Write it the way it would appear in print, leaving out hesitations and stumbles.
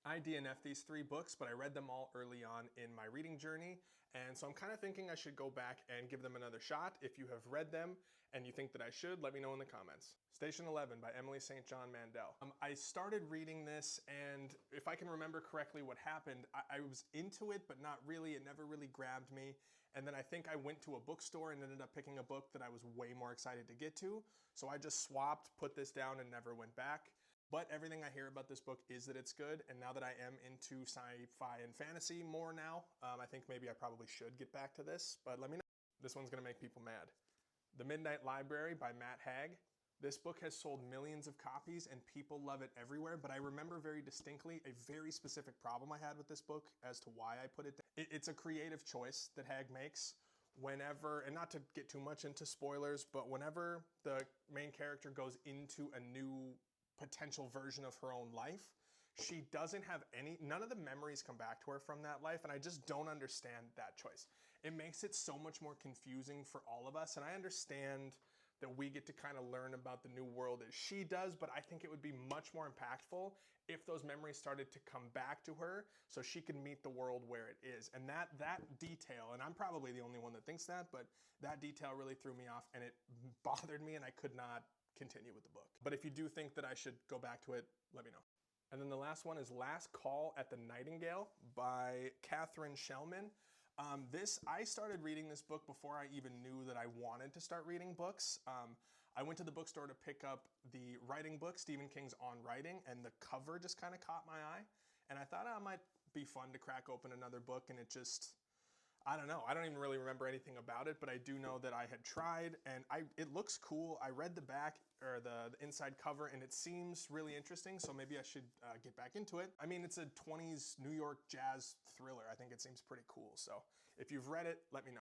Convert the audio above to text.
I DNF'd these 3 books, but I read them all early on in my reading journey, and so I'm kind of thinking I should go back and give them another shot. If you have read them and you think that I should, let me know in the comments. Station 11 by Emily St. John Mandel. I started reading this, and if I can remember correctly what happened, I was into it, but not really. It never really grabbed me. And then I think I went to a bookstore and ended up picking a book that I was way more excited to get to. So I just swapped, put this down, and never went back. But everything I hear about this book is that it's good, and now that I am into sci-fi and fantasy more now, I think maybe I probably should get back to this, but let me know. This one's gonna make people mad. The Midnight Library by Matt Haig. This book has sold millions of copies and people love it everywhere, but I remember very distinctly a very specific problem I had with this book as to why I put it down. It's a creative choice that Haig makes whenever, and not to get too much into spoilers, but whenever the main character goes into a new potential version of her own life, she doesn't have none of the memories come back to her from that life, and I just don't understand that choice. It makes it so much more confusing for all of us, and I understand that we get to kind of learn about the new world as she does, but I think it would be much more impactful if those memories started to come back to her so she could meet the world where it is. And that detail, and I'm probably the only one that thinks that, but that detail really threw me off and it bothered me and I could not continue with the book. But if you do think that I should go back to it, let me know. And then the last one is Last Call at the Nightingale by Catherine Shellman. I started reading this book before I even knew that I wanted to start reading books. I went to the bookstore to pick up the writing book, Stephen King's On Writing, and the cover just kind of caught my eye. And I thought it might be fun to crack open another book, and it just, I don't know. I don't even really remember anything about it, but I do know that I had tried, and it looks cool. I read the back, or the inside cover, and it seems really interesting, so maybe I should get back into it. I mean, it's a 20s New York jazz thriller. I think it seems pretty cool, so if you've read it, let me know.